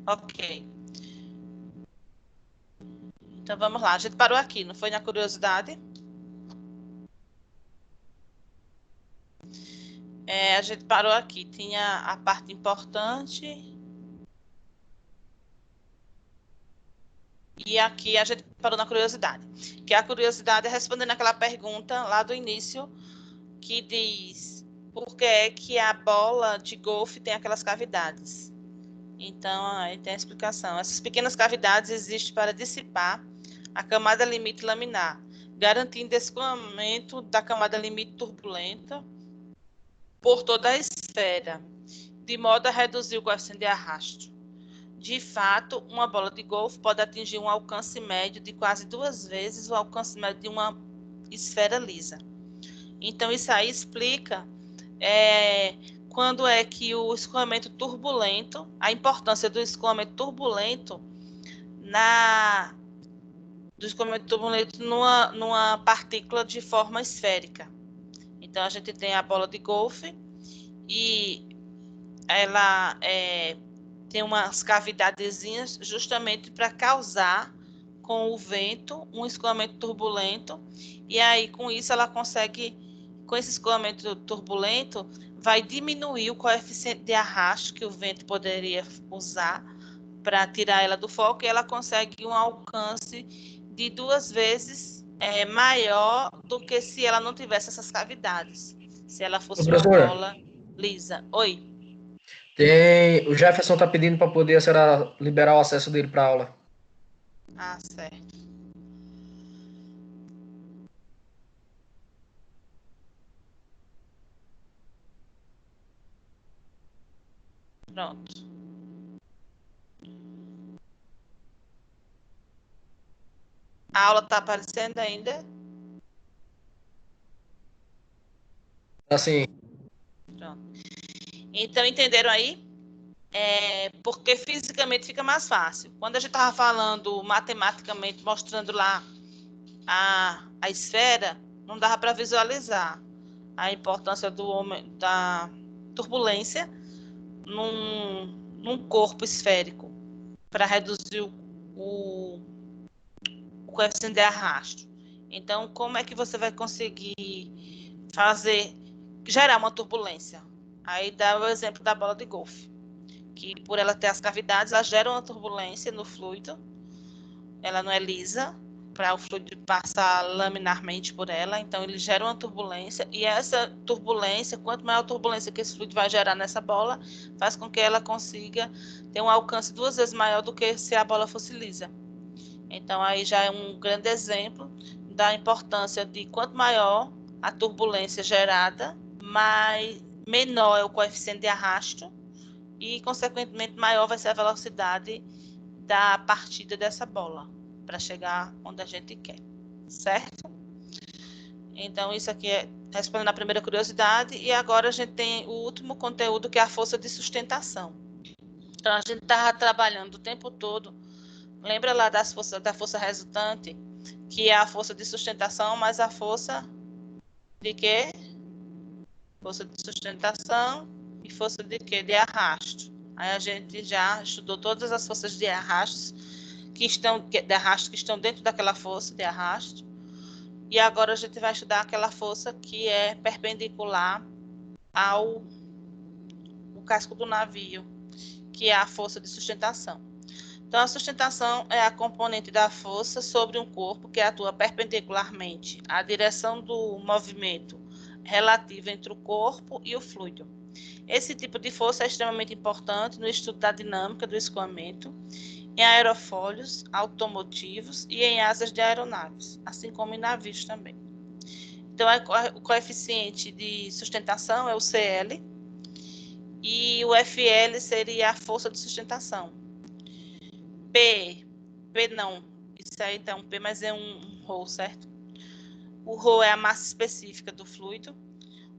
Ok. Então, vamos lá. A gente parou aqui, não foi na curiosidade? A gente parou aqui. Tinha a parte importante. E aqui a gente parou na curiosidade. Que a curiosidade é respondendo aquela pergunta lá do início, que diz por que é que a bola de golfe tem aquelas cavidades. Então, aí tem a explicação. Essas pequenas cavidades existem para dissipar a camada limite laminar, garantindo escoamento da camada limite turbulenta por toda a esfera, de modo a reduzir o coeficiente de arrasto. De fato, uma bola de golfe pode atingir um alcance médio de quase 2 vezes o alcance médio de uma esfera lisa. Então, isso aí explica quando é que o escoamento turbulento, a importância do escoamento turbulento numa partícula de forma esférica. Então, a gente tem a bola de golfe e ela tem umas cavidadezinhas justamente para causar com o vento um escoamento turbulento, e aí com isso ela consegue, com esse escoamento turbulento, vai diminuir o coeficiente de arrasto que o vento poderia usar para tirar ela do foco, e ela consegue um alcance de 2 vezes maior do que se ela não tivesse essas cavidades, se ela fosse uma Professora, bola lisa. Oi. o Jefferson está pedindo para poder a senhora liberar o acesso dele para aula. Ah, certo. Pronto. A aula está aparecendo ainda? Assim, Pronto. Então, entenderam aí? Porque fisicamente fica mais fácil. Quando a gente estava falando matematicamente, mostrando lá a esfera, não dava para visualizar a importância da turbulência num corpo esférico para reduzir o coeficiente de arrasto. Então, como é que você vai conseguir gerar uma turbulência? Aí dá o exemplo da bola de golfe, que por ela ter as cavidades, ela gera uma turbulência no fluido, ela não é lisa, para o fluido passar laminarmente por ela, então ele gera uma turbulência, e essa turbulência, quanto maior a turbulência que esse fluido vai gerar nessa bola, faz com que ela consiga ter um alcance 2 vezes maior do que se a bola fosse lisa. Então, aí já é um grande exemplo da importância de quanto maior a turbulência gerada, menor é o coeficiente de arrasto e, consequentemente, maior vai ser a velocidade da partida dessa bola para chegar onde a gente quer, certo? Então, isso aqui é respondendo a primeira curiosidade, e agora a gente tem o último conteúdo, que é a força de sustentação. Então, a gente estava trabalhando o tempo todo. Lembra lá da força resultante, que é a força de sustentação mais a força de quê? Força de sustentação e força de quê? De arrasto. Aí a gente já estudou todas as forças de arrasto que estão dentro daquela força de arrasto. E agora a gente vai estudar aquela força que é perpendicular ao casco do navio, que é a força de sustentação. Então, a sustentação é a componente da força sobre um corpo que atua perpendicularmente à direção do movimento relativo entre o corpo e o fluido. Esse tipo de força é extremamente importante no estudo da dinâmica do escoamento, em aerofólios automotivos e em asas de aeronaves, assim como em navios também. Então, o coeficiente de sustentação é o CL, e o FL seria a força de sustentação. P não, isso aí tá um P, mas é um ρ, certo? O ρ é a massa específica do fluido,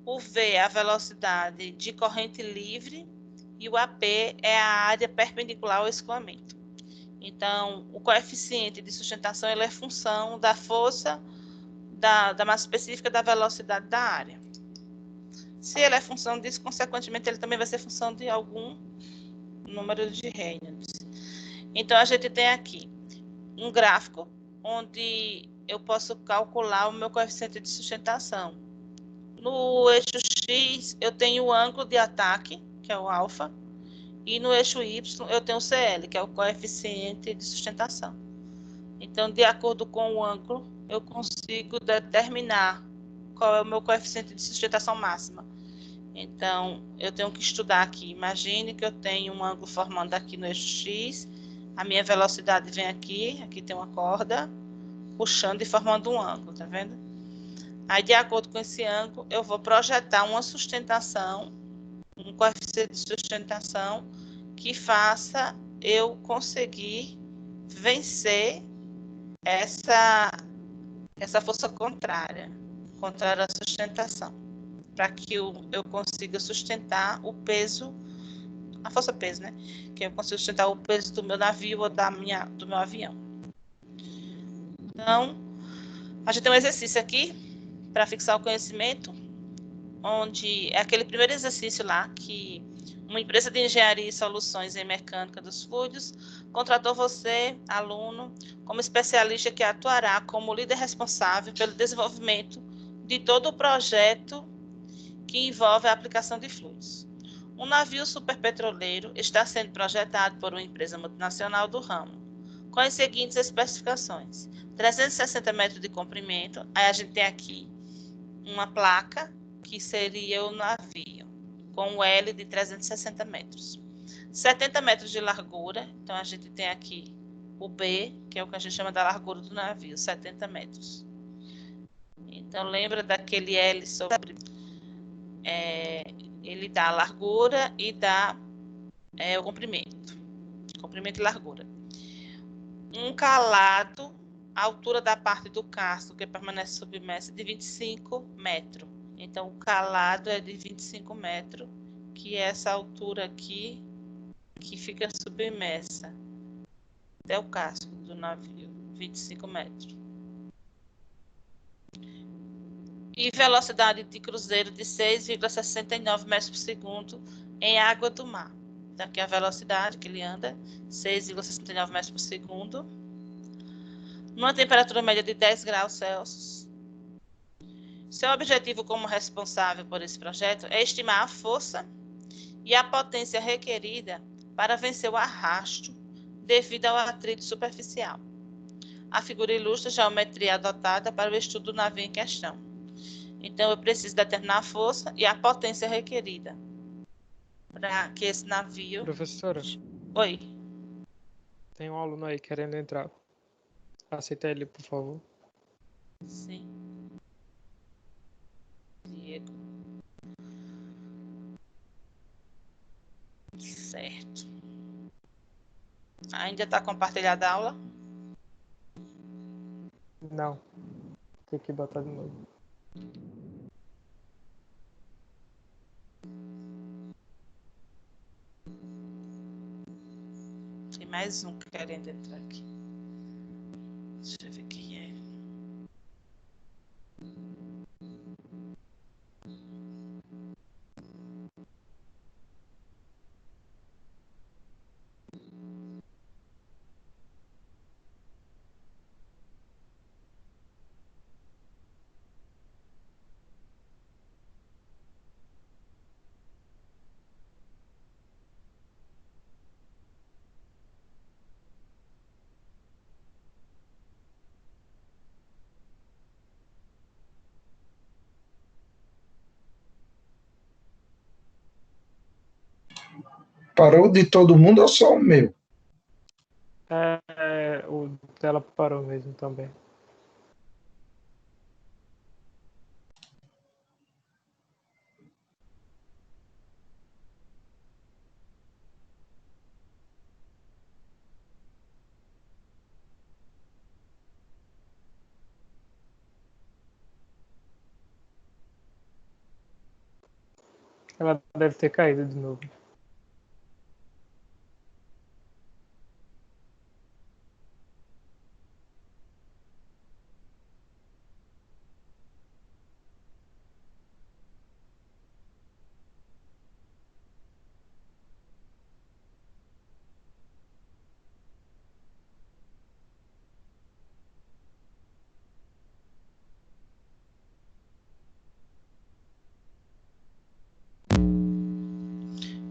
o V é a velocidade de corrente livre e o AP é a área perpendicular ao escoamento. Então, o coeficiente de sustentação ele é função da força, da massa específica, da velocidade da área. Se ele é função disso, consequentemente, ele também vai ser função de algum número de Reynolds. Então, a gente tem aqui um gráfico onde eu posso calcular o meu coeficiente de sustentação. No eixo X, eu tenho o ângulo de ataque, que é o alfa, e no eixo Y, eu tenho o CL, que é o coeficiente de sustentação. Então, de acordo com o ângulo, eu consigo determinar qual é o meu coeficiente de sustentação máxima. Então, eu tenho que estudar aqui. Imagine que eu tenho um ângulo formando aqui no eixo X, a minha velocidade vem aqui tem uma corda, puxando e formando um ângulo, tá vendo? Aí, de acordo com esse ângulo, eu vou projetar uma sustentação, um coeficiente de sustentação que faça eu conseguir vencer essa força contrária à sustentação, para que eu consiga sustentar o peso, a força-peso, né? Que eu consiga sustentar o peso do meu navio ou do meu avião. Então, a gente tem um exercício aqui para fixar o conhecimento, onde é aquele primeiro exercício lá que uma empresa de engenharia e soluções em mecânica dos fluidos contratou você, aluno, como especialista que atuará como líder responsável pelo desenvolvimento de todo o projeto que envolve a aplicação de fluidos. Um navio superpetroleiro está sendo projetado por uma empresa multinacional do ramo, com as seguintes especificações: 360 metros de comprimento, aí a gente tem aqui uma placa, que seria o navio, com o L de 360 metros. 70 metros de largura, então a gente tem aqui o B, que é o que a gente chama da largura do navio, 70 metros. Então, lembra daquele L sobre... ele dá a largura e dá o comprimento e largura. Um calado, a altura da parte do casco que permanece submersa, de 25 metros. Então, o calado é de 25 metros, que é essa altura aqui, que fica submersa até o casco do navio, 25 metros. E velocidade de cruzeiro de 6,69 metros por segundo em água do mar. Então, aqui a velocidade que ele anda, 6,69 metros por segundo. Numa temperatura média de 10 graus Celsius. Seu objetivo como responsável por esse projeto é estimar a força e a potência requerida para vencer o arrasto devido ao atrito superficial. A figura ilustra a geometria adotada para o estudo do navio em questão. Então, eu preciso determinar a força e a potência requerida para que esse navio... Professora, Oi. tem um aluno aí querendo entrar. Aceita ele, por favor. Sim. Diego. Certo. Ainda está compartilhada a aula? Não. Tem que botar de novo. Tem mais um querendo entrar aqui. Deixa eu ver quem é. Parou de todo mundo ou só o meu? O dela parou mesmo também. Ela deve ter caído de novo.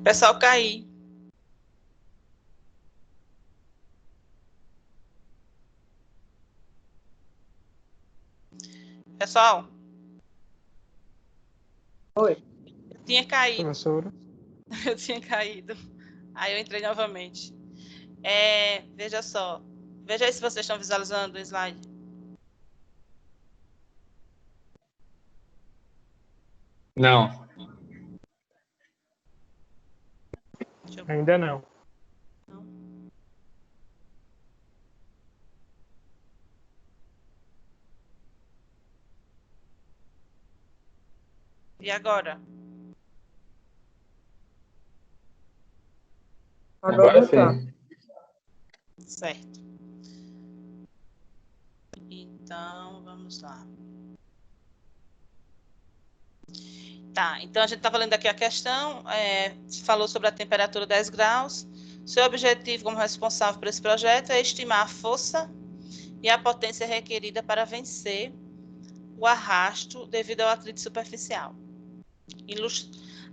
Pessoal, cair. Pessoal, Oi. eu tinha caído. Professora. Eu tinha caído. Aí eu entrei novamente. Veja só. Veja aí se vocês estão visualizando o slide. Não. Deixa eu ver. Ainda não. E agora? Agora tá. Certo. Então, vamos lá. Tá, então a gente estava lendo aqui a questão, falou sobre a temperatura 10 graus. Seu objetivo como responsável por esse projeto é estimar a força e a potência requerida para vencer o arrasto devido ao atrito superficial.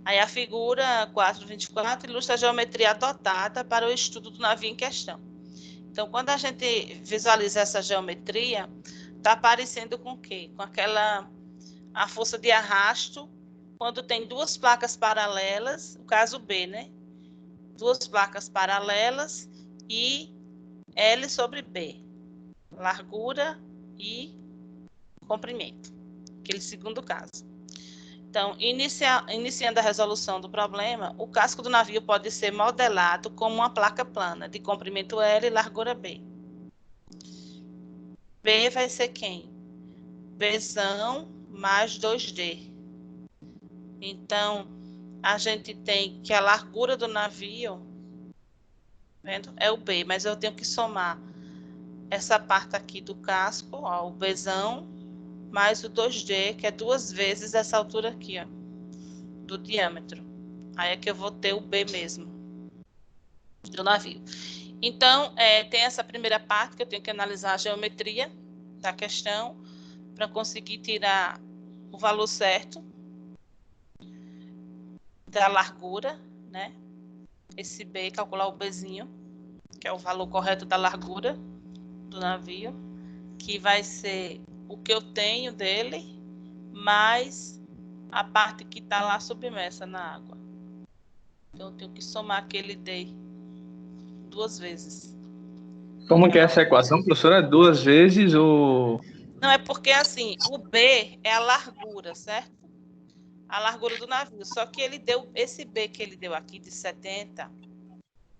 Aí a figura 4.24 ilustra a geometria adotada para o estudo do navio em questão. Então, quando a gente visualiza essa geometria, está parecendo com o quê? Com a força de arrasto, quando tem duas placas paralelas, o caso B, né? Duas placas paralelas e L sobre B, largura e comprimento, aquele segundo caso. Então, iniciando a resolução do problema, o casco do navio pode ser modelado como uma placa plana de comprimento L e largura B. B vai ser quem? Bzão mais 2D. Então, a gente tem que a largura do navio, vendo? É o B, mas eu tenho que somar essa parte aqui do casco, ó, o Bzão, mais o 2D, que é 2 vezes essa altura aqui, ó, do diâmetro. Aí é que eu vou ter o B mesmo, do navio. Então, tem essa primeira parte que eu tenho que analisar a geometria da questão para conseguir tirar o valor certo da largura, né? Esse B, calcular o Bzinho, que é o valor correto da largura do navio, que vai ser o que eu tenho dele, mais a parte que está lá submersa na água. Então, eu tenho que somar aquele D 2 vezes. Como que é essa equação, professora? 2 vezes o... Não, é porque assim, o B é a largura, certo? A largura do navio. Só que ele deu, esse B que ele deu aqui de 70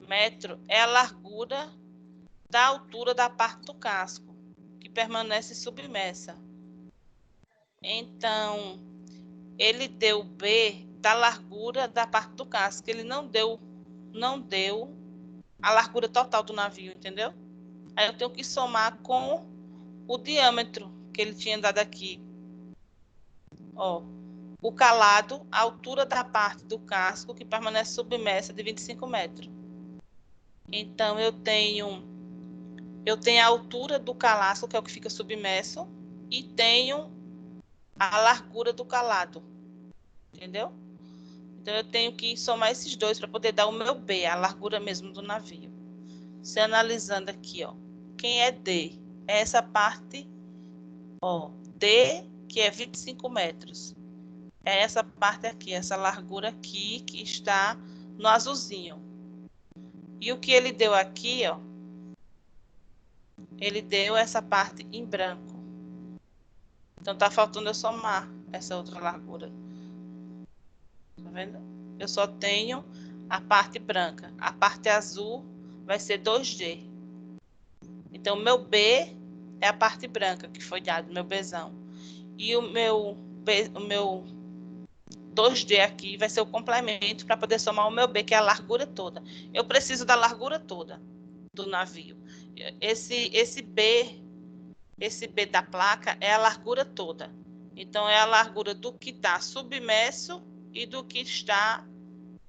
metros é a largura da altura da parte do casco, que permanece submersa. Então, ele deu B da largura da parte do casco. Ele não deu a largura total do navio, entendeu? Aí eu tenho que somar com o diâmetro que ele tinha dado aqui. Ó, o calado, a altura da parte do casco que permanece submersa de 25 metros. Então, eu tenho a altura do calasco, que é o que fica submerso, e tenho a largura do calado. Entendeu? Então, eu tenho que somar esses dois para poder dar o meu B, a largura mesmo do navio. Se analisando aqui, ó, quem é D? É essa parte, ó, D, que é 25 metros. É essa parte aqui, essa largura aqui, que está no azulzinho. E o que ele deu aqui, ó, ele deu essa parte em branco. Então, tá faltando eu somar essa outra largura. Tá vendo? Eu só tenho a parte branca. A parte azul vai ser 2D. Então, o meu B é a parte branca que foi dado, meu Bzão. E o meu 2D aqui vai ser o complemento para poder somar o meu B, que é a largura toda. Eu preciso da largura toda do navio. Esse B da placa é a largura toda. Então, é a largura do que está submerso e do que está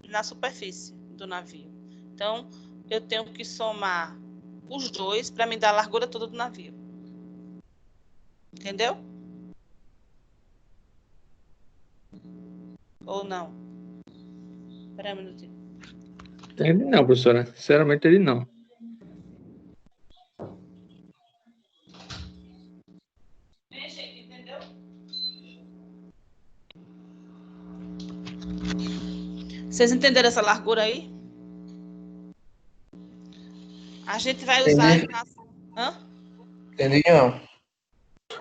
na superfície do navio. Então, eu tenho que somar os dois para me dar a largura toda do navio. Entendeu? Ou não? Espera um minutinho. Ele não, professora. Sinceramente, ele não. Entendeu? Vocês entenderam essa largura aí? A gente vai usar a Entendi. equação. Hã? Entendi, não.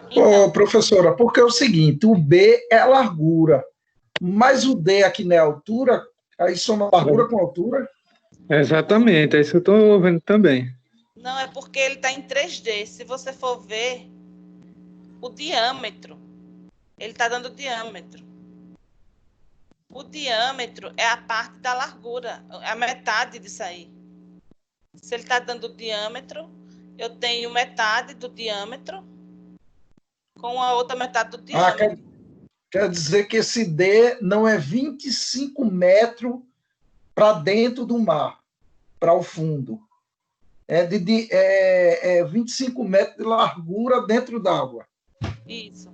Então, Professora, porque é o seguinte, o B é a largura, mas o D aqui não é a altura, aí soma largura com altura. Exatamente, é isso que eu tô vendo também. não, é porque ele está em 3D. Se você for ver o diâmetro, ele está dando diâmetro. O diâmetro é a parte da largura, a metade disso aí. Se ele está dando diâmetro, eu tenho metade do diâmetro com a outra metade do Ah, diâmetro. quer dizer que esse D não é 25 metros para dentro do mar, para o fundo. É 25 metros de largura dentro d'água. Isso.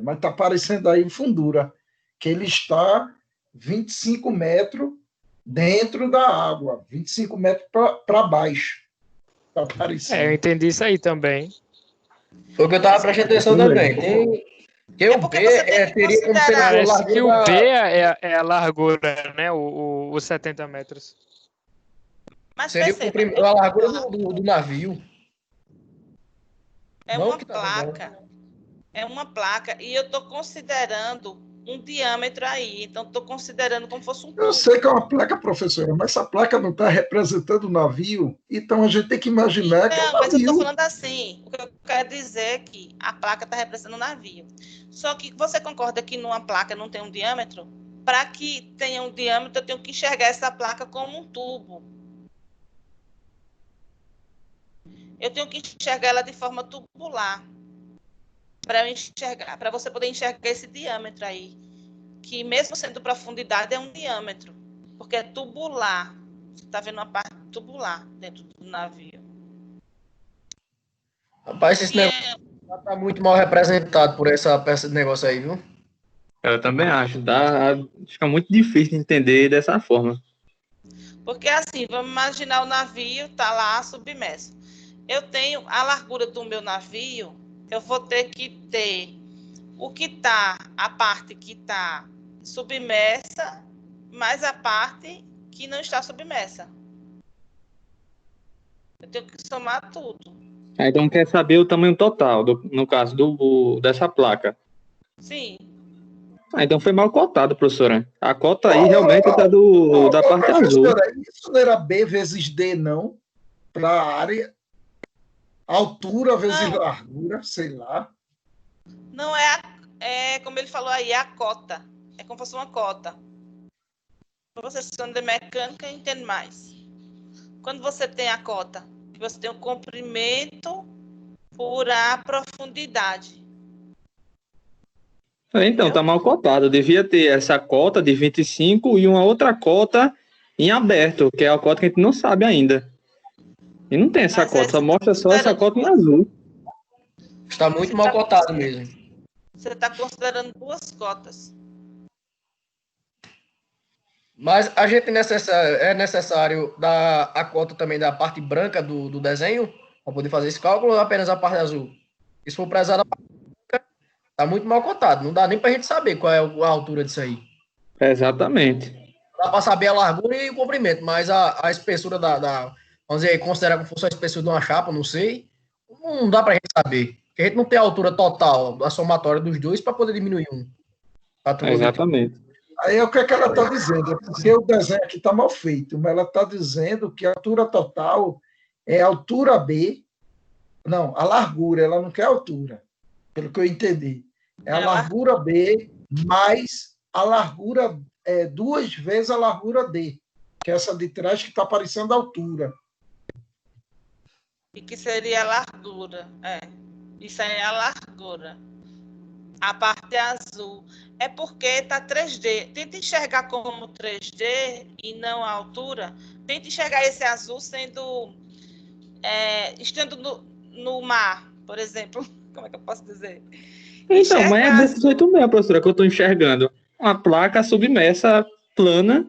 Mas está aparecendo aí fundura, que ele está 25 metros dentro da água, 25 metros para baixo. Está Eu aparecendo. entendi isso aí também. Foi o que eu tava prestando atenção também. Tem É o porque B, você tem que teria como ser a considerar- Parece que o largura B da... é a largura, né? Os 70 metros. Mas Seria perceba, a largura do navio. é Não uma que tá placa. É uma placa e eu estou considerando um diâmetro aí. Então, estou considerando como fosse um Eu tubo. sei que é uma placa, professora, mas essa placa não está representando o navio, então a gente tem que imaginar que é um Não, mas eu estou navio. falando assim. O que eu quero dizer é que a placa está representando um navio. Só que você concorda que numa placa não tem um diâmetro? Para que tenha um diâmetro, eu tenho que enxergar essa placa como um tubo. Eu tenho que enxergar ela de forma tubular. Para eu enxergar, para você poder enxergar esse diâmetro aí. Que mesmo sendo profundidade, é um diâmetro. Porque é tubular. Você está vendo uma parte tubular dentro do navio. Rapaz, esse E negócio tá muito mal representado por essa peça de negócio aí, viu? Eu também acho. Fica muito difícil de entender dessa forma. porque assim, vamos imaginar o navio está lá submerso. Eu tenho a largura do meu navio, eu vou ter que ter a parte que está submersa, mais a parte que não está submersa. Eu tenho que somar tudo. Então quer saber o tamanho total, no caso dessa placa. Sim. Então foi mal cotado, professora. A cota aí realmente está da parte azul. Professora, isso não era B vezes D, não? Para a área, altura vezes Não. largura, sei lá. Não é como ele falou aí, é a cota. É como se fosse uma cota. Vocês são de mecânica, entendem mais. Quando você tem a cota, você tem o comprimento por a profundidade. Então, tá mal cotado. Devia ter essa cota de 25 e uma outra cota em aberto, que é a cota que a gente não sabe ainda. E não tem essa Mas cota, só mostra só essa cota em azul. Está muito mal cotado mesmo. Você está considerando duas cotas. Mas a gente é necessário dar a cota também da parte branca do desenho para poder fazer esse cálculo ou apenas a parte azul? Se for prezado a parte branca, está muito mal cotado. Não dá nem para a gente saber qual é a altura disso aí. Exatamente. Dá para saber a largura e o comprimento, mas a espessura vamos dizer, considerar como fosse a espessura de uma chapa, não sei, não dá para a gente saber. Porque a gente não tem a altura total, a somatória dos dois para poder diminuir um. Exatamente. Aí é o que ela está dizendo, é porque o desenho aqui está mal feito, mas ela está dizendo que a altura total é a altura B, não, a largura, ela não quer a altura, pelo que eu entendi. É a largura B mais a largura, duas vezes a largura D, que é essa de trás que está aparecendo a altura. E que seria a largura. Isso aí é a largura. A parte azul. É porque está 3D. Tenta enxergar como 3D e não a altura. Tenta enxergar esse azul estando no mar, por exemplo. Como é que eu posso dizer? Então, mas é desse jeito mesmo, professora, que eu estou enxergando. Uma placa submersa, plana,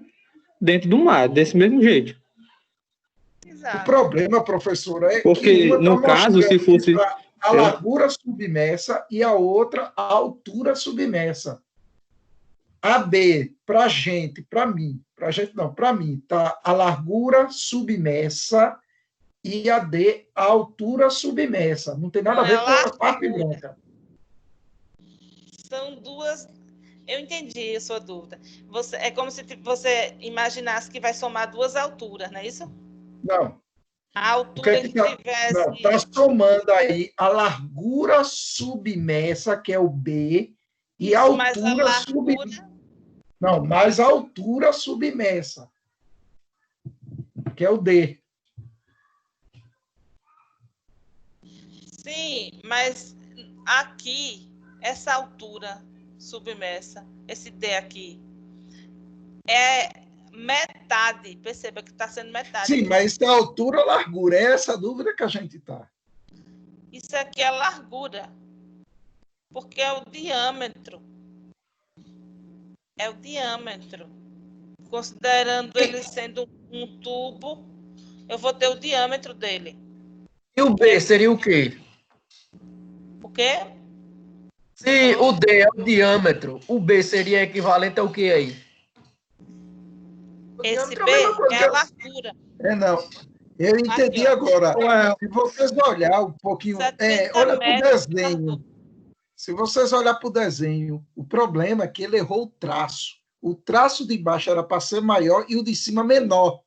dentro do mar, desse mesmo jeito. O Exato. problema, professora, é Porque, que uma tá no caso, se mostrando fosse... a largura submersa e a outra a altura submersa. A B, para gente, para mim, para gente não, para mim, tá a largura submersa e a D, a altura submersa. Não tem nada Não, a ver é com a largura. parte branca. São duas. Eu entendi a sua dúvida. É como se você imaginasse que vai somar duas alturas, não é isso? Não. A O que altura é que que tá, tivesse. não, tá somando aí a largura submersa, que é o B, e a Isso, mas a altura largura. Não, mais a altura submersa, que é o D. Sim, mas aqui, essa altura submersa, esse D aqui, é metade. Perceba que está sendo metade. Sim, mas isso é altura ou largura? É essa a dúvida que a gente está. Isso aqui é largura, porque é o diâmetro. É o diâmetro. Considerando ele sendo um tubo, eu vou ter o diâmetro dele. E o B seria o quê? O quê? Se o D é o diâmetro, o B seria equivalente ao que aí? O Esse diâmetro é a B mesma coisa é que a largura. Não. Eu entendi Aqui, ó. agora. Ué, Se vocês olhar um pouquinho, 70 olha para o metros de desenho. largura. Se vocês olhar para o desenho, o problema é que ele errou o traço. O traço de baixo era para ser maior e o de cima menor,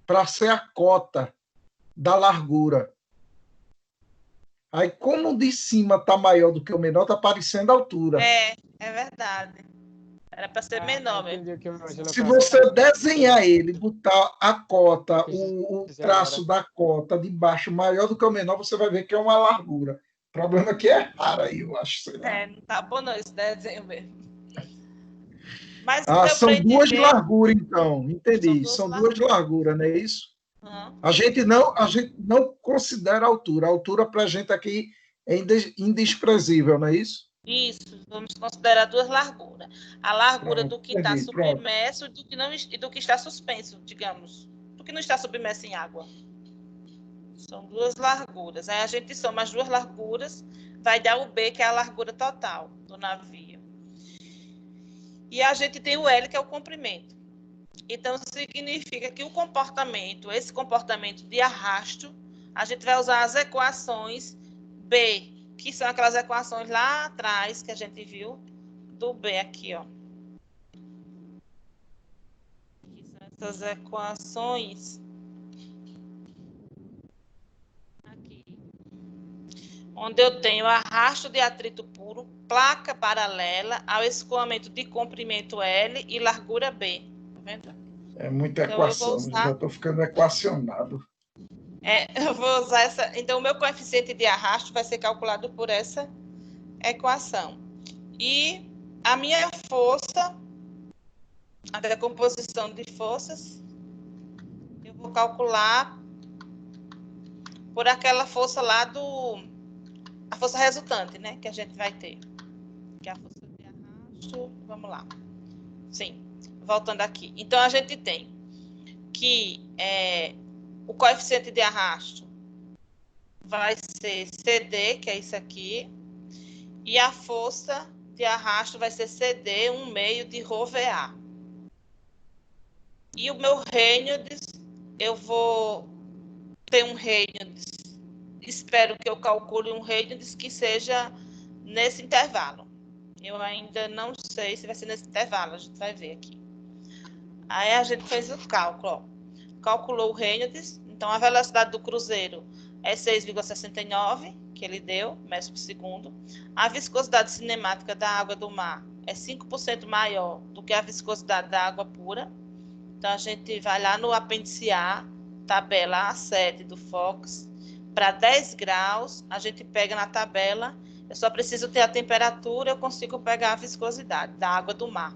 para ser a cota da largura. Aí, como o de cima está maior do que o menor, está aparecendo a altura. É verdade. Era para ser menor mesmo. Entendi o que a Angela Se tá você desenhar ele, botar a cota, Fiz o agora. traço da cota de baixo maior do que o menor, você vai ver que é uma largura. O problema é que é raro aí, eu acho. Sei lá. Não tá bom não esse desenho mesmo. Mas Ah, deu são para duas entender. larguras, então. Entendi. São São duas duas larguras, não é isso? Uhum. A gente não considera a altura. A altura para a gente aqui é indesprezível, não é isso? Isso, vamos considerar duas larguras. A largura Pronto, do que está entendi, pronto. submerso e do que está suspenso, digamos. Do que não está submerso em água. São duas larguras. Aí a gente soma as duas larguras, vai dar o B, que é a largura total do navio. E a gente tem o L, que é o comprimento. Então, significa que esse comportamento de arrasto, a gente vai usar as equações B, que são aquelas equações lá atrás que a gente viu do B aqui, ó. Que são essas equações aqui, onde eu tenho arrasto de atrito puro, placa paralela ao escoamento de comprimento L e largura B. Tá vendo? É muita Então, eu equação, vou usar... já estou ficando equacionado. Eu vou usar essa... Então, o meu coeficiente de arrasto vai ser calculado por essa equação. E a minha força, a decomposição de forças, eu vou calcular por aquela força lá a força resultante, né? Que a gente vai ter. Que é a força de arrasto. Vamos lá. Sim, voltando aqui. Então, a gente tem que o coeficiente de arrasto vai ser CD, que é isso aqui, e a força de arrasto vai ser CD, 1/2 de ρVA. E o meu Reynolds, eu vou ter um Reynolds, espero que eu calcule um Reynolds que seja nesse intervalo. Eu ainda não sei se vai ser nesse intervalo, a gente vai ver aqui. Aí a gente fez o cálculo, ó. Calculou o Reynolds, então a velocidade do cruzeiro é 6,69, que ele deu, metros por segundo. A viscosidade cinemática da água do mar é 5% maior do que a viscosidade da água pura. Então, a gente vai lá no apêndice A, tabela A7 do Fox, para 10 graus, a gente pega na tabela, eu só preciso ter a temperatura, eu consigo pegar a viscosidade da água do mar.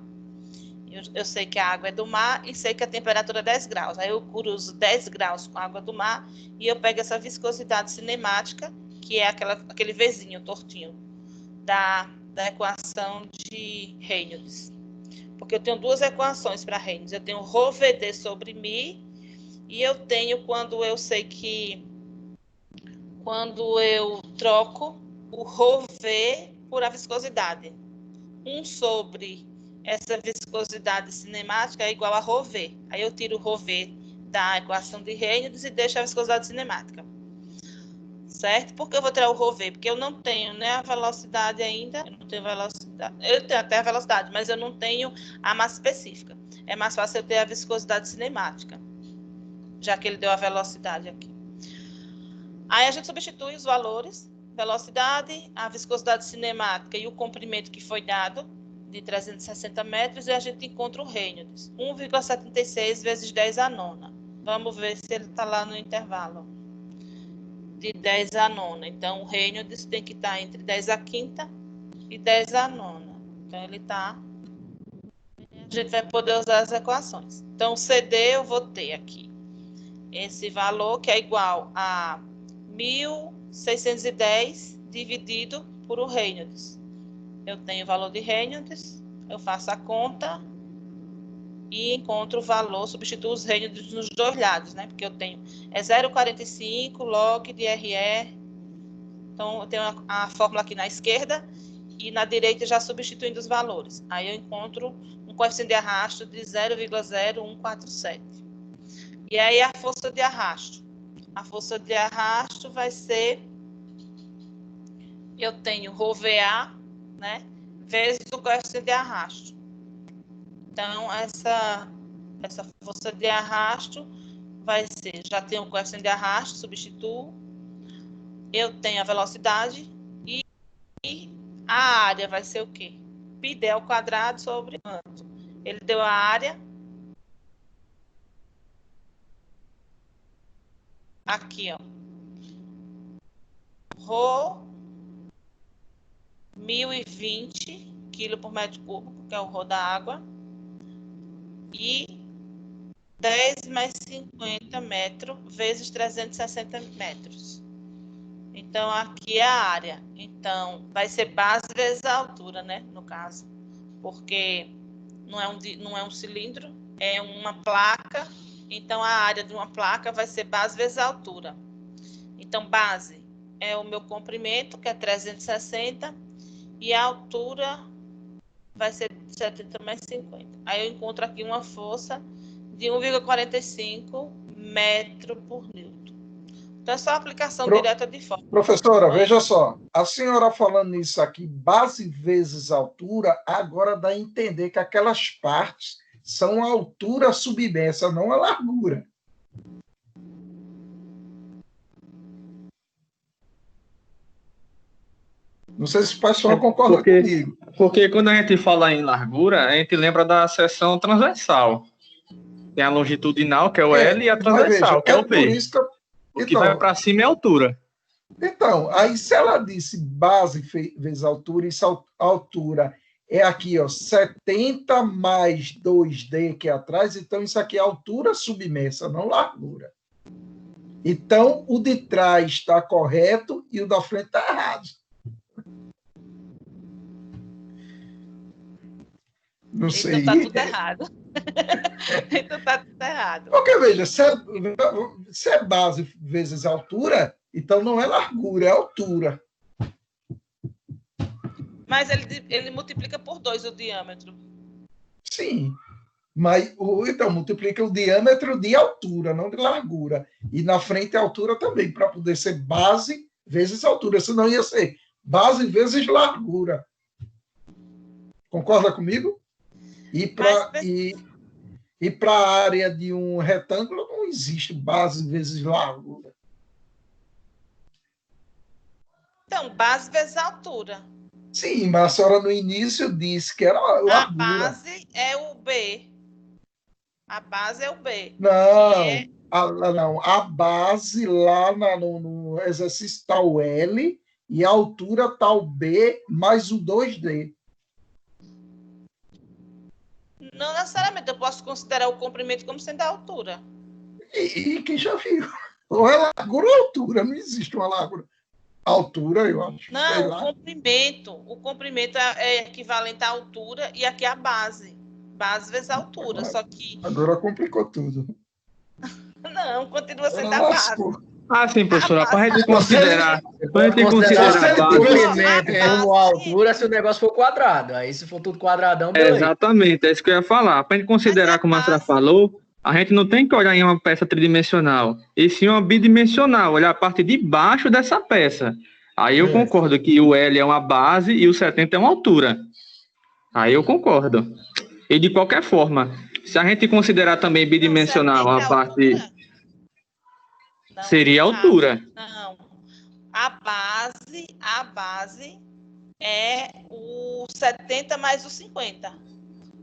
Eu sei que a água é do mar e sei que a temperatura é 10 graus. Aí eu cruzo 10 graus com a água do mar e eu pego essa viscosidade cinemática, que é aquele Vzinho tortinho da equação de Reynolds. Porque eu tenho duas equações para Reynolds. Eu tenho ρVd sobre μ e eu tenho quando eu troco o ρv por a viscosidade. 1 sobre essa viscosidade cinemática é igual a ρv. Aí eu tiro o ρv da equação de Reynolds e deixo a viscosidade cinemática. Certo? Por que eu vou tirar o ρv? Porque eu não tenho, né, a velocidade ainda. Eu não tenho velocidade. Eu tenho até a velocidade, mas eu não tenho a massa específica. É mais fácil eu ter a viscosidade cinemática, já que ele deu a velocidade aqui. Aí a gente substitui os valores, velocidade, a viscosidade cinemática e o comprimento que foi dado, de 360 metros, e a gente encontra o Reynolds. 1,76 vezes 10 à nona. Vamos ver se ele está lá no intervalo. De 10 à nona. Então, o Reynolds tem que estar entre 10 à quinta e 10 à nona. Então, ele está... A gente vai poder usar as equações. Então, o CD eu vou ter aqui esse valor que é igual a 1.610 dividido por o Reynolds. Eu tenho o valor de Reynolds, eu faço a conta e encontro o valor, substituo os Reynolds nos dois lados, né? Porque eu tenho 0,45 log de RE. Então, eu tenho a fórmula aqui na esquerda e na direita já substituindo os valores. Aí eu encontro um coeficiente de arrasto de 0,0147. E aí a força de arrasto. A força de arrasto vai ser... Eu tenho ρVA, né? Vezes o coeficiente de arrasto. Então, essa força de arrasto vai ser... Já tenho o coeficiente de arrasto, substituo. Eu tenho a velocidade e a área vai ser o quê? Πd ao quadrado sobre quanto? Ele deu a área... Aqui, ó. Rho 1020 kg por metro cúbico, que é o Rho da água. E 10 mais 50 metros vezes 360 metros. Então, aqui é a área. Então, vai ser base vezes a altura, né? No caso. Porque não é um cilindro, é uma placa. Então, a área de uma placa vai ser base vezes a altura. Então, base é o meu comprimento, que é 360, e a altura vai ser 70 mais 50. Aí eu encontro aqui uma força de 1,45 metro por newton. Então, é só aplicação direta de força. Professora, veja só. A senhora falando isso aqui, base vezes altura, agora dá a entender que aquelas partes são a altura submersa, não a largura. Não sei se o pessoal concorda comigo. Porque quando a gente fala em largura, a gente lembra da seção transversal. Tem a longitudinal, que é o L, e a transversal, que é o P. Por isso que o que vai para cima é a altura. Então, aí se ela disse base vezes altura, isso a altura é aqui, ó, 70 mais 2D que é atrás, então isso aqui é altura submersa, não largura. Então, o de trás está correto e o da frente está errado. Não sei. Então tá tudo errado. Então tá tudo errado. Porque, veja, se é base vezes altura, então não é largura, é altura. Mas ele multiplica por 2 o diâmetro. Sim. Mas, então, multiplica o diâmetro de altura, não de largura. E na frente a altura também, para poder ser base vezes altura. Senão ia ser base vezes largura. Concorda comigo? E para a área de um retângulo não existe base vezes largura. Então, base vezes altura. Sim, mas a senhora no início disse que era largura. A base é o B. A base é o B. Não, não. A base lá no exercício está o L e a altura está o B mais o 2D. Não necessariamente, eu posso considerar o comprimento como sendo a altura. E quem já viu? Ou é largura ou altura, não existe uma largura. Altura, eu acho. Não, o comprimento é equivalente à altura e aqui é a base. Base vezes altura, Agora- só que Agora complicou tudo. não, continua sendo Agora a base. lascou. Ah, sim, professora, para a gente Você- considerar, pra gente Considerar Você considerar a o base. comprimento A base- como altura se o negócio for quadrado. Aí se for tudo quadradão, beleza. Exatamente, é isso que eu ia falar. Para a gente considerar, Mas a como a senhora base- falou, a gente não tem que olhar em uma peça tridimensional, e sim uma bidimensional, olhar a parte de baixo dessa peça. Aí eu É. concordo que o L é uma base e o 70 é uma altura. Aí eu concordo. E de qualquer forma, se a gente considerar também bidimensional Não, 70 a é parte, altura? Não, seria não, altura. Não. A base é o 70 mais o 50,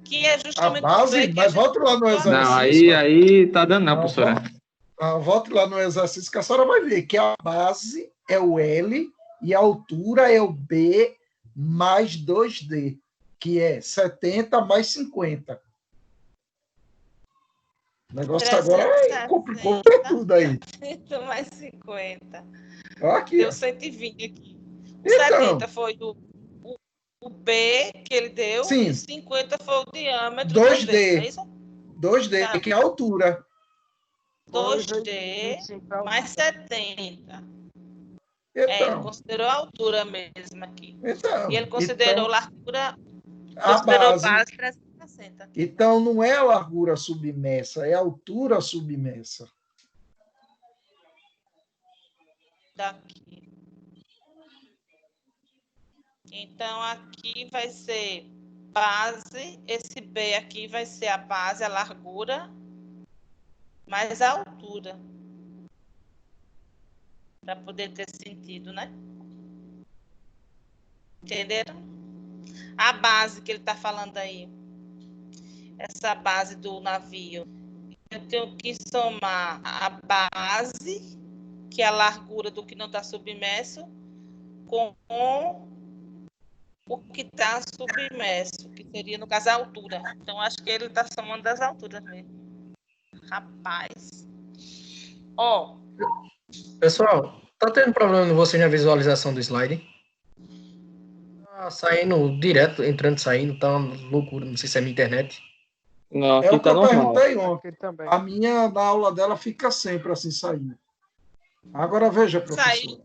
que é A justamente o base, B que a mas gente volte lá no estudou Não, agora. exercício. aí tá dando não, Não, professora. volte lá no exercício que a senhora vai ver que a base é o L e a altura é o B mais 2D, que é 70 mais 50. O negócio agora 360. complicou tudo aí. 70 mais 50. Olha aqui. Deu Ó. 120 aqui. O Então. 70 foi o B que ele deu, Sim. e 50 foi o diâmetro 2D. do B, não é isso? 2D, Tá. que é a altura. 2D 25 é mais 70. Ele Então, considerou a altura mesmo aqui. então, E ele considerou então, largura, a considerou base. base 360. Então, não é a largura submersa, é a altura submersa. Daqui. Então, aqui vai ser base, esse B aqui vai ser a base, a largura, mais a altura. Para poder ter sentido, né? Entenderam? A base que ele está falando aí, essa base do navio, eu tenho que somar a base, que é a largura do que não está submerso, com o que está submerso, que seria, no caso, a altura. Então, acho que ele está somando das alturas mesmo. Rapaz. Ó. Pessoal, tá tendo problema em você na visualização do slide? Tá saindo direto, entrando e saindo, tá uma loucura, não sei se é minha internet. Não, É aqui o que tá eu normal. perguntei ontem. Aqui também. A minha, na aula dela, fica sempre assim, saindo. Agora, veja, professora.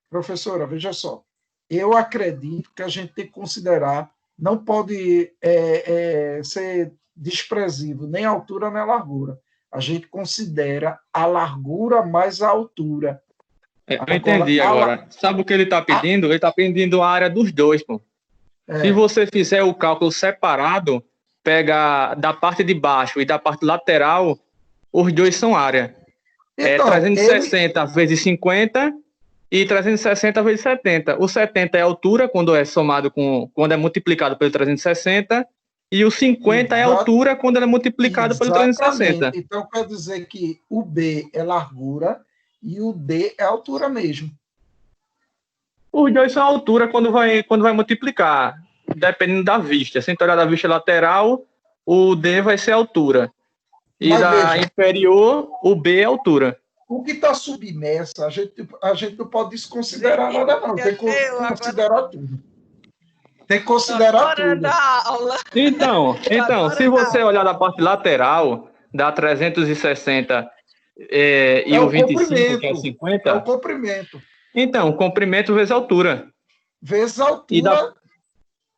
Professora, veja só. Eu acredito que a gente tem que considerar, não pode ser desprezível, nem a altura nem a largura. A gente considera a largura mais a altura. Eu entendi agora. Sabe o que ele tá pedindo? Ele tá pedindo a área dos dois, pô. Se você fizer o cálculo separado, pega da parte de baixo e da parte lateral, os dois são área. Então, 360 vezes 50 e 360 vezes 70. O 70 é a altura quando é somado quando é multiplicado pelo 360 e o 50 é a altura quando ele é multiplicado pelo 360. Então quer dizer que o B é largura e o D é altura mesmo. Os dois são a altura quando vai multiplicar, dependendo da vista. Se a gente olhar da vista lateral, o D vai ser a altura. E Mas da veja, inferior, o B é a altura. o que está submerso, a gente não pode desconsiderar nada, não. Tem que considerar tudo. Tem que considerar tudo. Da aula. Então se você olhar da parte lateral, da 360 e o 25, que é 50... É o comprimento. Então, comprimento vezes altura. Vezes altura.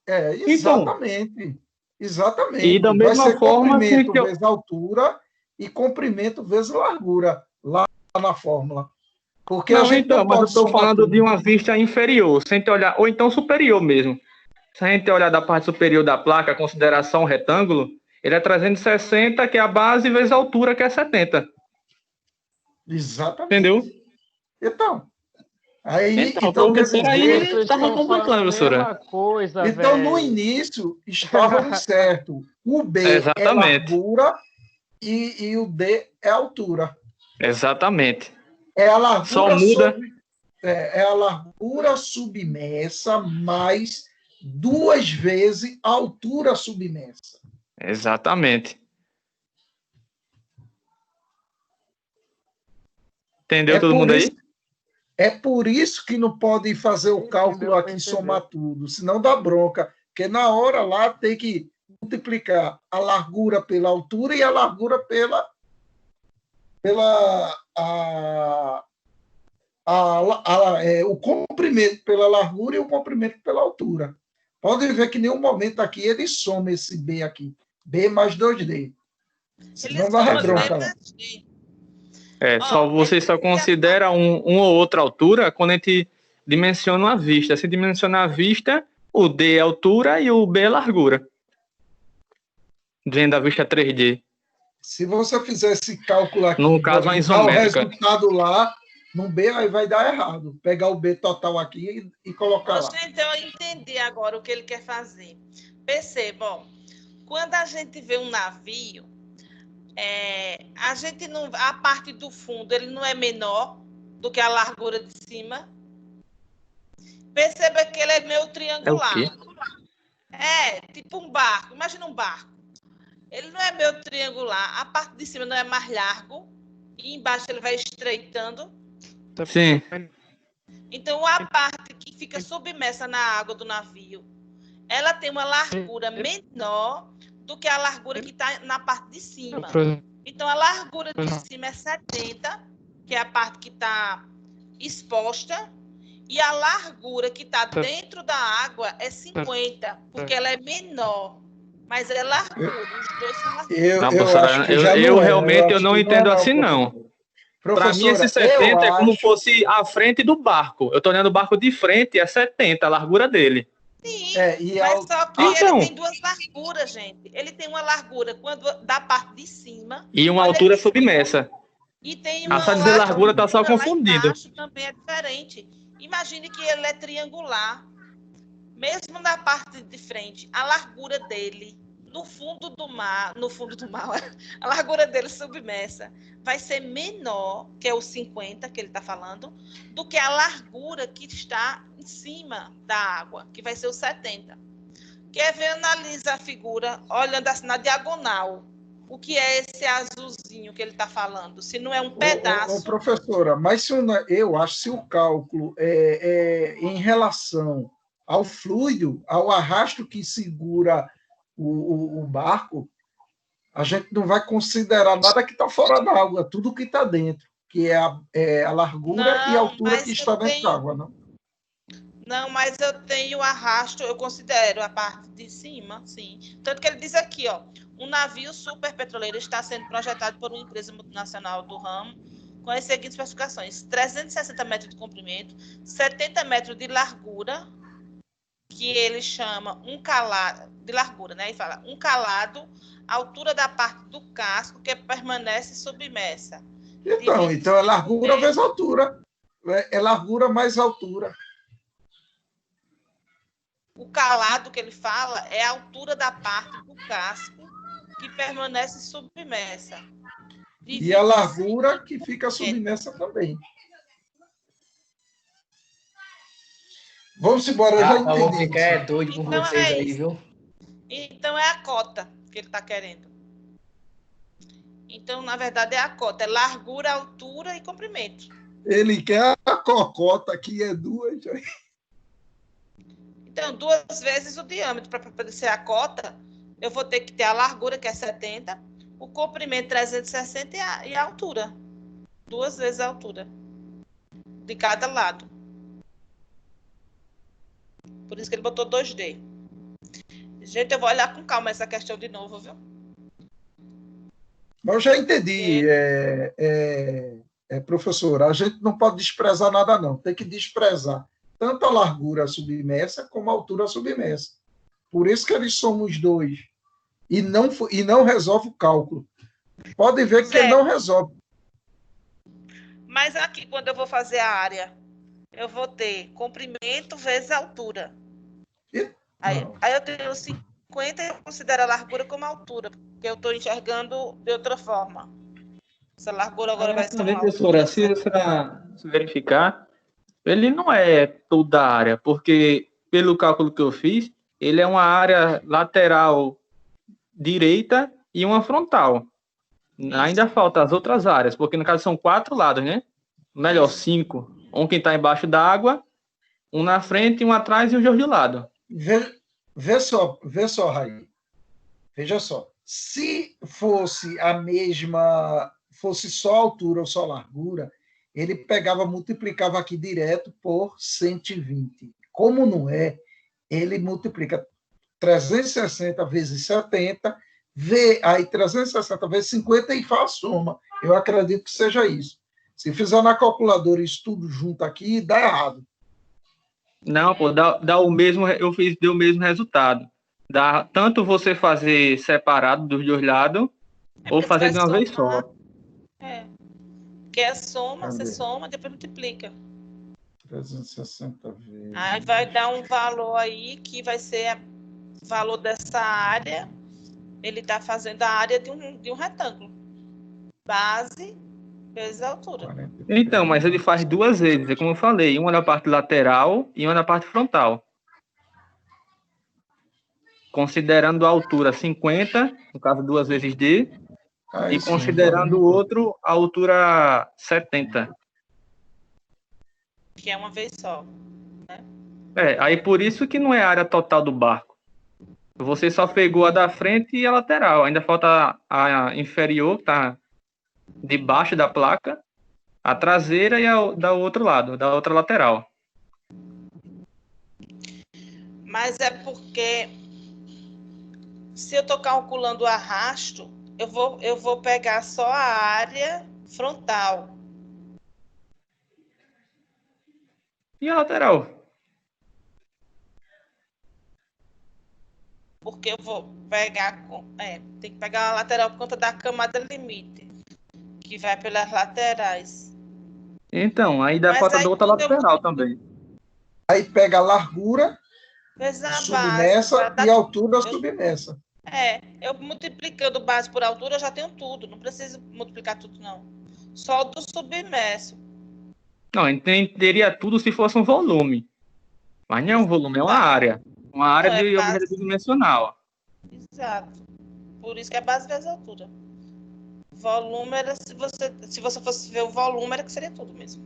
Exatamente. Exatamente. E da mesma vai ser forma comprimento que vezes altura e comprimento vezes largura, lá na fórmula. Porque não, a gente então, não mas eu pode estou somar falando tudo. de uma vista inferior, se a gente olhar, ou então superior mesmo. Se a gente olhar da parte superior da placa, considerar só um retângulo, ele é 360, que é a base, vezes a altura, que é 70. Exatamente. Entendeu? Então Então quer dizer, aí Vocês estava estão complicando, falando a professora. mesma coisa, então velho. no início estávamos certo. O B Exatamente. é largura e o D é altura. Exatamente. É a largura Só muda. É a largura submersa mais 2 vezes a altura submersa. Exatamente. Entendeu todo mundo aí? É por isso que não pode fazer o cálculo aqui, somar tudo, senão dá bronca. Porque na hora lá tem que multiplicar a largura pela altura e a largura o comprimento pela largura e o comprimento pela altura. Podem ver que em nenhum momento aqui ele soma esse B aqui. B mais 2D. Senão vai bronca lá. Você só considera uma ou outra altura quando a gente dimensiona a vista. Se dimensionar a vista, o D é altura e o B é largura. Vendo a vista 3D. Se você fizer esse cálculo aqui, no caso, a isométrica, o resultado lá, no B, aí vai dar errado. Pegar o B total aqui e colocar lá. Gente, eu entendi agora o que ele quer fazer. Percebam, quando a gente vê um navio, a gente não, a parte do fundo ele não é menor do que a largura de cima. Perceba que ele é meio triangular. É o quê? Tipo um barco. Imagina um barco. Ele não é meio triangular. A parte de cima não é mais largo e embaixo ele vai estreitando. Sim. Então a parte que fica submersa na água do navio, ela tem uma largura menor do que a largura que está na parte de cima. Então, a largura de cima é 70, que é a parte que está exposta, e a largura que está dentro da água é 50, porque ela é menor, mas é largura. Os dois são largura. Eu realmente não entendo assim, não. Para mim, esse 70 é como fosse a frente do barco. Eu estou olhando o barco de frente, é 70, a largura dele. Sim, mas só que ele tem duas larguras, gente. Ele tem uma largura da parte de cima. E uma altura submersa. E tem uma largura está só confundido. Também é diferente. Imagine que ele é triangular. Mesmo na parte de frente, a largura dele no fundo do mar, a largura dele submersa vai ser menor, que é o 50 que ele está falando, do que a largura que está em cima da água, que vai ser o 70. Quer ver, analisa a figura, olhando assim na diagonal, o que é esse azulzinho que ele está falando, se não é um pedaço. Professora, mas eu acho que se o cálculo é em relação ao fluido, ao arrasto que segura o barco, a gente não vai considerar nada que está fora da água, tudo que está dentro, que é a largura e a altura que está dentro da água, não? Não, mas eu tenho arrasto, eu considero a parte de cima, sim. Tanto que ele diz aqui, ó, um navio superpetroleiro está sendo projetado por uma empresa multinacional do ramo com as seguintes especificações: 360 metros de comprimento, 70 metros de largura, que ele chama um calado, de largura, né? Ele fala um calado, altura da parte do casco que permanece submersa. Então é largura vezes altura. É largura mais altura. O calado que ele fala é a altura da parte do casco que permanece submersa. E a largura que fica submersa também. Vamos embora, eu já entendi. Vou ficar doido por vocês aí, viu? Então, é a cota que ele está querendo. Então, na verdade, é a cota. É largura, altura e comprimento. Ele quer a cocota, que é duas. Então, 2 vezes o diâmetro. Para poder ser a cota, eu vou ter que ter a largura, que é 70, o comprimento 360 e a altura. 2 vezes a altura de cada lado. Por isso que ele botou 2D. Gente, eu vou olhar com calma essa questão de novo, viu? Eu já entendi, professora. A gente não pode desprezar nada, não. Tem que desprezar tanto a largura submersa como a altura submersa. Por isso que eles somos os dois. E não resolve o cálculo. Podem ver que ele não resolve. Mas aqui, quando eu vou fazer a área, eu vou ter comprimento vezes altura. Aí eu tenho 50 e eu considero a largura como altura, porque eu estou enxergando de outra forma. Essa largura agora vai ser uma altura. Se verificar, ele não é toda a área, porque pelo cálculo que eu fiz, ele é uma área lateral direita e uma frontal. Ainda falta as outras áreas, porque no caso são 4 lados, né? Melhor, 5. Um que está embaixo da água, um na frente, um atrás e os dois de lado. Vê só, Raí. Veja só, se fosse a mesma, fosse só altura ou só largura, ele pegava, multiplicava aqui direto por 120. Como não é, ele multiplica 360 vezes 70, vê aí 360 vezes 50 e faz a soma. Eu acredito que seja isso. Se fizer na calculadora isso tudo junto aqui, dá errado. Não, pô, dá o mesmo, deu o mesmo resultado. Dá tanto você fazer separado dos dois lados, ou fazer de uma vez só. Porque é soma, você soma, depois multiplica. 360 vezes. Aí vai dar um valor aí que vai ser o valor dessa área. Ele está fazendo a área de um retângulo. Base vezes a altura. 43. Então, mas ele faz duas vezes, é como eu falei, uma na parte lateral e uma na parte frontal. Considerando a altura 50, no caso 2 vezes D, e considerando o outro a altura 70. Que é uma vez só. Aí por isso que não é a área total do barco. Você só pegou a da frente e a lateral. Ainda falta a inferior, que está debaixo da placa, a traseira e a da outro lado, da outra lateral. Mas é porque se eu estou calculando o arrasto, eu vou pegar só a área frontal. E a lateral? Porque eu vou pegar... tem que pegar a lateral por conta da camada limite, que vai pelas laterais. Então, ainda falta da outra lateral também. Aí pega a largura Vezes a submersa base, e a altura submersa. Eu multiplicando base por altura, eu já tenho tudo. Não preciso multiplicar tudo, não. Só do submerso. Não, teria tudo se fosse um volume. Mas não é um volume, é uma área. Uma área de objeto bidimensional. Exato. Por isso que é base vezes altura. Volume era, se você fosse ver o volume, era que seria tudo mesmo.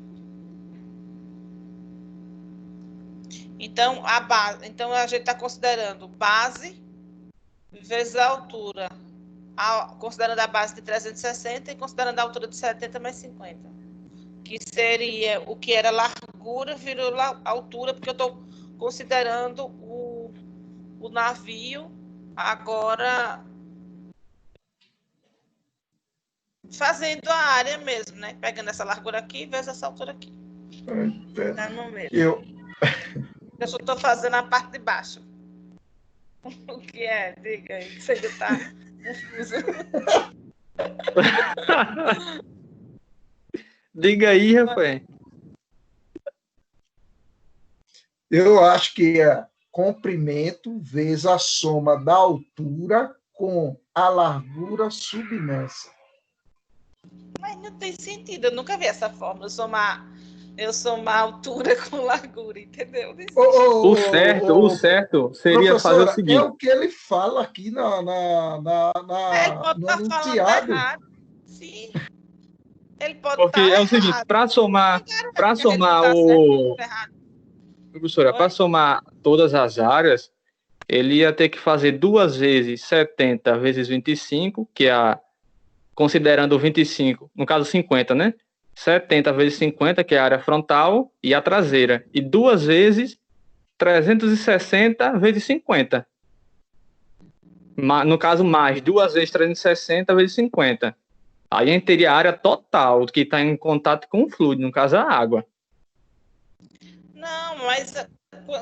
Então, a gente está considerando base vezes a altura. Considerando a base de 360 e considerando a altura de 70 mais 50. Que seria o que era largura, virou altura, porque eu estou considerando o navio agora fazendo a área mesmo, né? Pegando essa largura aqui vezes essa altura aqui. Tá no mesmo. Eu só estou fazendo a parte de baixo. O que é? Diga aí, que você ainda está confuso. Diga aí, Rafael. Eu acho que é comprimento vezes a soma da altura com a largura submersa. Mas não tem sentido, eu nunca vi essa forma. Eu somar altura com largura, entendeu? O certo seria fazer o seguinte. É o que ele fala aqui no enunciado. Sim. Ele pode Porque é o seguinte, para somar professora, para somar todas as áreas, ele ia ter que fazer 2 vezes 70 vezes 25, que é considerando o 25, no caso 50, né? 70 vezes 50, que é a área frontal e a traseira. E 2 vezes 360 vezes 50. No caso, mais 2 vezes 360 vezes 50. Aí a gente teria a área total, que está em contato com o fluido, no caso a água. Não, mas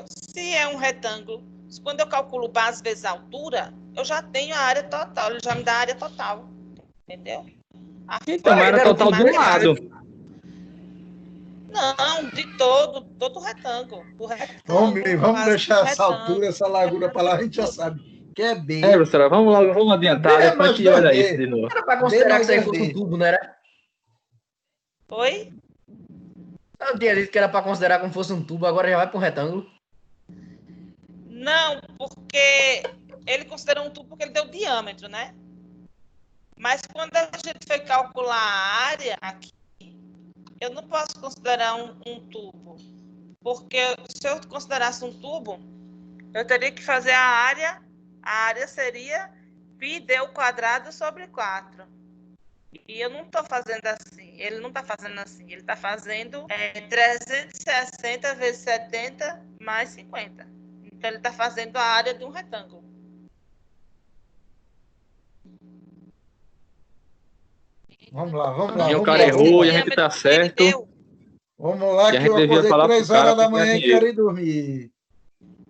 se é um retângulo, quando eu calculo base vezes altura, eu já tenho a área total, ele já me dá a área total. Entendeu? Então, a área total do lado. Não, de todo o retângulo. Vamos deixar essa altura, essa largura para lá, a gente já sabe. Que é B. Professora, vamos adiantar, depois que olha isso de novo. Era para considerar que isso aí fosse um tubo, não era? Oi? Eu tinha dito que era para considerar como fosse um tubo, agora já vai para um retângulo. Não, porque ele considerou um tubo porque ele deu diâmetro, né? Mas quando a gente foi calcular a área aqui, eu não posso considerar um tubo. Porque se eu considerasse um tubo, eu teria que fazer a área seria π deu quadrado sobre 4. E eu não estou fazendo assim. Ele não está fazendo assim. Ele está fazendo 360 vezes 70 mais 50. Então, ele está fazendo a área de um retângulo. Vamos lá. E o cara errou e a gente tá certo. Vamos lá, E a que eu gente devia acordei falar pro 3 cara horas da que ganha manhã e dinheiro. quero ir dormir.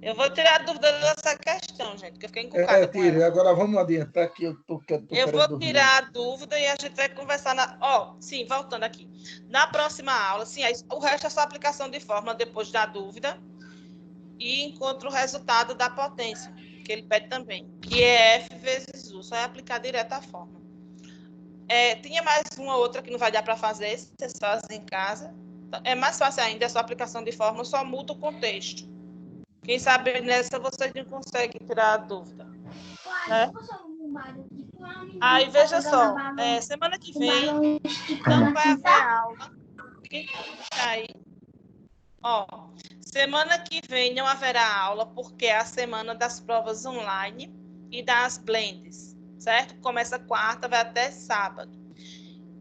Eu vou tirar a dúvida dessa questão, gente, porque eu fiquei encucada com Tire. ela. Agora vamos adiantar que eu tô Eu querendo vou dormir. tirar a dúvida e a gente vai conversar sim, voltando aqui. Na próxima aula, sim, o resto é só aplicação de fórmula depois da dúvida e encontra o resultado da potência, que ele pede também, que é F vezes U, só é aplicar direto a fórmula. Tinha mais uma outra que não vai dar para fazer, vocês fazem em casa. É mais fácil ainda, é só aplicação de fórmula, só muda o contexto. Quem sabe nessa vocês não conseguem tirar a dúvida. Né? Aí, veja só, semana que vem não vai haver aula. Aí, semana que vem não haverá aula, porque é a semana das provas online e das blends, certo? Começa quarta, vai até sábado.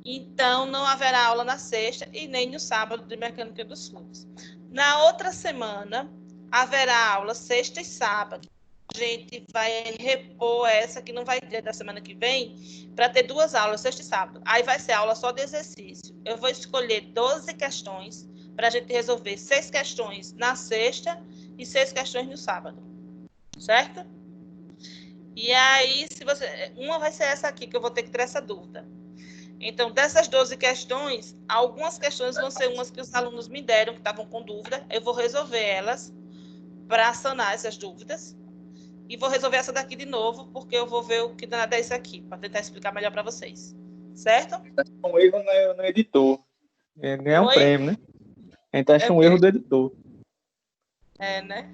Então, não haverá aula na sexta e nem no sábado de mecânica dos fluidos. Na outra semana, haverá aula sexta e sábado. A gente vai repor essa que não vai ter da semana que vem, para ter 2 aulas, sexta e sábado. Aí vai ser aula só de exercício. Eu vou escolher 12 questões para a gente resolver 6 questões na sexta e 6 questões no sábado. Certo? E aí, uma vai ser essa aqui, que eu vou ter que ter essa dúvida. Então, dessas 12 questões, algumas questões vão ser umas que os alunos me deram, que estavam com dúvida. Eu vou resolver elas para sanar essas dúvidas. E vou resolver essa daqui de novo, porque eu vou ver o que danado é isso aqui, para tentar explicar melhor para vocês. Certo? Um erro no editor. Nem é um prêmio, né? A gente acha um erro do editor. Né?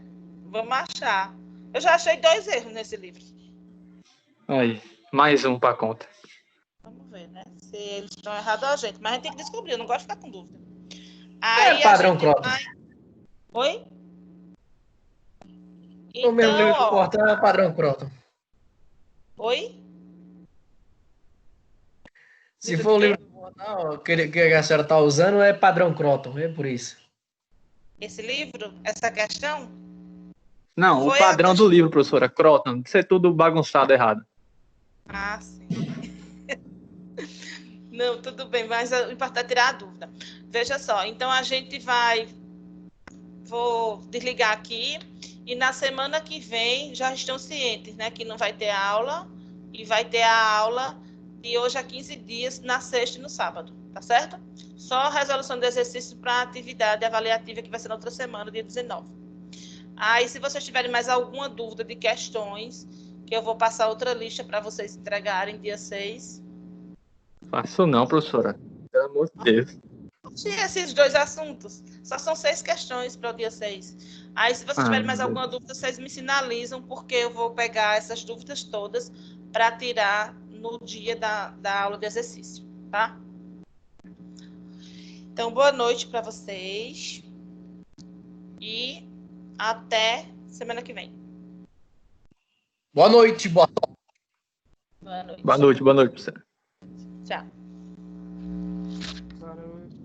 Vamos achar. Eu já achei 2 erros nesse livro. Aí, mais um para conta. Vamos ver, né? Se eles estão errados ou a gente. Mas a gente tem que descobrir, eu não gosto de ficar com dúvida. Aí padrão Croton. Oi? O meu livro do portão é padrão Croton. Oi? Se for o livro do portão, que a senhora está usando, é padrão Croton, é por isso. Esse livro? Essa questão? Não, o padrão do livro, professora, Croton, isso é tudo bagunçado errado. Ah, sim. Não, tudo bem, mas o importante é tirar a dúvida. Veja só, então a gente vou desligar aqui e na semana que vem já estão cientes, né, que não vai ter aula e vai ter a aula de hoje a 15 dias na sexta e no sábado, tá certo? Só a resolução do exercício para a atividade avaliativa que vai ser na outra semana, dia 19. Aí, se vocês tiverem mais alguma dúvida de questões, que eu vou passar outra lista para vocês entregarem dia 6. Faço não, professora. Pelo amor de Deus. Esses 2 assuntos. Só são 6 questões para o dia 6. Aí, se vocês tiverem mais alguma dúvida, vocês me sinalizam, porque eu vou pegar essas dúvidas todas para tirar no dia da aula de exercício, tá? Então, boa noite para vocês. E até semana que vem. Boa noite, boa tarde. Boa noite. Boa noite, professora. Tchau. Boa noite.